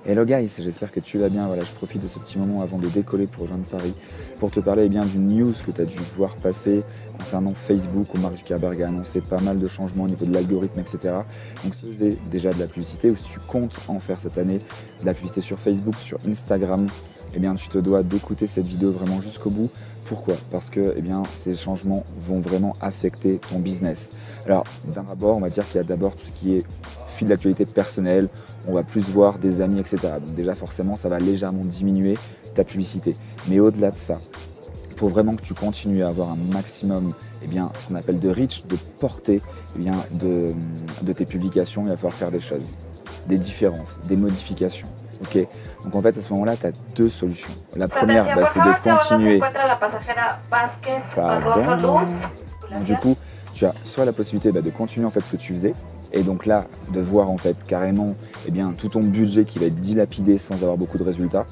Hello guys, j'espère que tu vas bien. Voilà, je profite de ce petit moment avant de décoller pour rejoindre Paris pour te parler bien d'une news que tu as dû voir passer concernant Facebook où Mark Zuckerberg a annoncé pas mal de changements au niveau de l'algorithme, etc. Donc si tu faisais déjà de la publicité ou si tu comptes en faire cette année de la publicité sur Facebook, sur Instagram, eh bien tu te dois d'écouter cette vidéo vraiment jusqu'au bout. Pourquoi? Parce que eh bien, ces changements vont vraiment affecter ton business. Alors d'abord, on va dire qu'il y a d'abord tout ce qui est fil d'actualité personnelle, on va plus voir des amis, etc. Donc déjà forcément ça va légèrement diminuer ta publicité. Mais au-delà de ça, pour vraiment que tu continues à avoir un maximum, eh bien, ce qu'on appelle de reach, de portée eh bien, de tes publications, il va falloir faire des choses, des différences, des modifications. Okay. Donc en fait à ce moment-là, tu as deux solutions. La première, c'est de continuer. Pardon. Donc, du coup, tu as soit la possibilité de continuer en fait ce que tu faisais, et donc là de voir en fait carrément eh bien, tout ton budget qui va être dilapidé sans avoir beaucoup de résultats,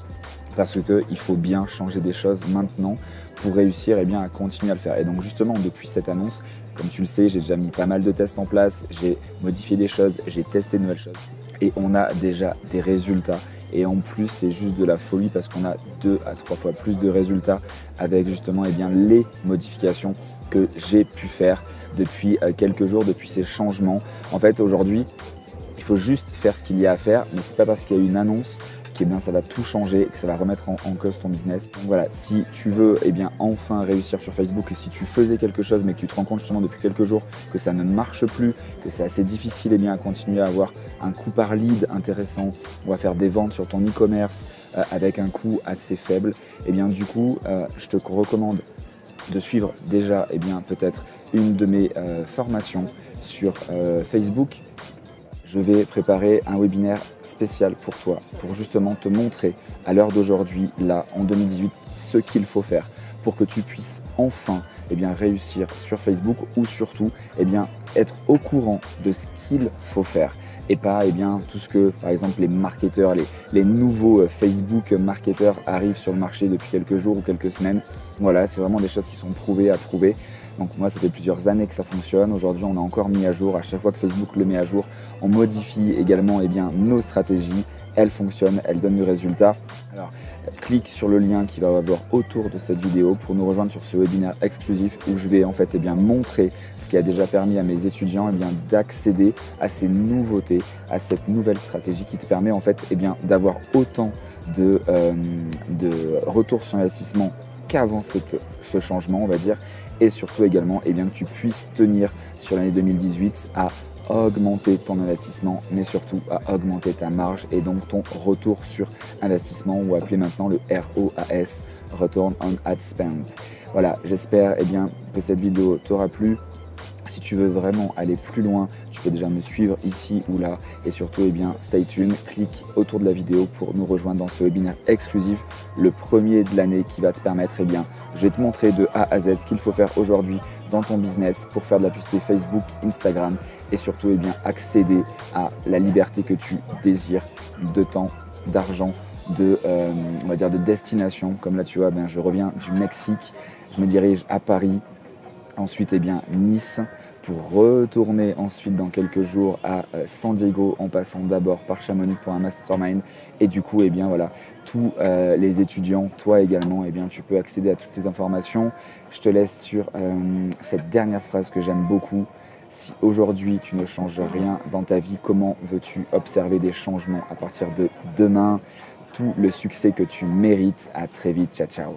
parce qu'il faut bien changer des choses maintenant pour réussir eh bien, à continuer à le faire. Et donc justement depuis cette annonce, comme tu le sais, j'ai déjà mis pas mal de tests en place, j'ai modifié des choses, j'ai testé de nouvelles choses et on a déjà des résultats. Et en plus, c'est juste de la folie parce qu'on a 2 à 3 fois plus de résultats avec justement eh bien, les modifications que j'ai pu faire depuis quelques jours, depuis ces changements. En fait, aujourd'hui, il faut juste faire ce qu'il y a à faire, mais c'est pas parce qu'il y a une annonce que eh bien, ça va tout changer et que ça va remettre en cause ton business. Donc voilà, si tu veux eh bien, enfin réussir sur Facebook et si tu faisais quelque chose mais que tu te rends compte justement depuis quelques jours que ça ne marche plus, que c'est assez difficile eh bien, à continuer à avoir un coût par lead intéressant, on va faire des ventes sur ton e-commerce avec un coût assez faible, et eh bien du coup, je te recommande de suivre déjà eh bien, peut-être une de mes formations sur Facebook. Je vais préparer un webinaire spécial pour toi, pour justement te montrer à l'heure d'aujourd'hui, là, en 2018, ce qu'il faut faire pour que tu puisses enfin eh bien, réussir sur Facebook ou surtout eh bien, être au courant de ce qu'il faut faire. Et pas eh bien, tout ce que, par exemple, les marketeurs, les nouveaux Facebook marketeurs arrivent sur le marché depuis quelques jours ou quelques semaines. Voilà, c'est vraiment des choses qui sont prouvées, approuvées. Donc moi, ça fait plusieurs années que ça fonctionne. Aujourd'hui, on a encore mis à jour. À chaque fois que Facebook le met à jour, on modifie également eh bien, nos stratégies. Elles fonctionnent, elles donnent du résultat. Alors, clique sur le lien qui va avoir autour de cette vidéo pour nous rejoindre sur ce webinaire exclusif où je vais en fait eh bien, montrer ce qui a déjà permis à mes étudiants eh bien, d'accéder à ces nouveautés, à cette nouvelle stratégie qui te permet en fait eh bien, d'avoir autant de retour sur investissement qu'avant ce changement, on va dire, et surtout également eh bien, que tu puisses tenir sur l'année 2018 à augmenter ton investissement, mais surtout à augmenter ta marge et donc ton retour sur investissement, ou appelé maintenant le ROAS, Return on Ad Spend. Voilà, j'espère eh bien, que cette vidéo t'aura plu. Si tu veux vraiment aller plus loin, tu peux déjà me suivre ici ou là, et surtout eh bien, stay tuned, clique autour de la vidéo pour nous rejoindre dans ce webinaire exclusif, le premier de l'année qui va te permettre, eh bien, je vais te montrer de A à Z ce qu'il faut faire aujourd'hui dans ton business pour faire de la publicité Facebook, Instagram et surtout eh bien, accéder à la liberté que tu désires de temps, d'argent, on va dire de destination. Comme là tu vois, je reviens du Mexique, je me dirige à Paris. Ensuite, eh bien, Nice, pour retourner ensuite dans quelques jours à San Diego, en passant d'abord par Chamonix pour un mastermind. Et du coup, eh bien, voilà, tous les étudiants, toi également, eh bien, tu peux accéder à toutes ces informations. Je te laisse sur cette dernière phrase que j'aime beaucoup. Si aujourd'hui tu ne changes rien dans ta vie, comment veux-tu observer des changements à partir de demain? Tout le succès que tu mérites. À très vite. Ciao, ciao.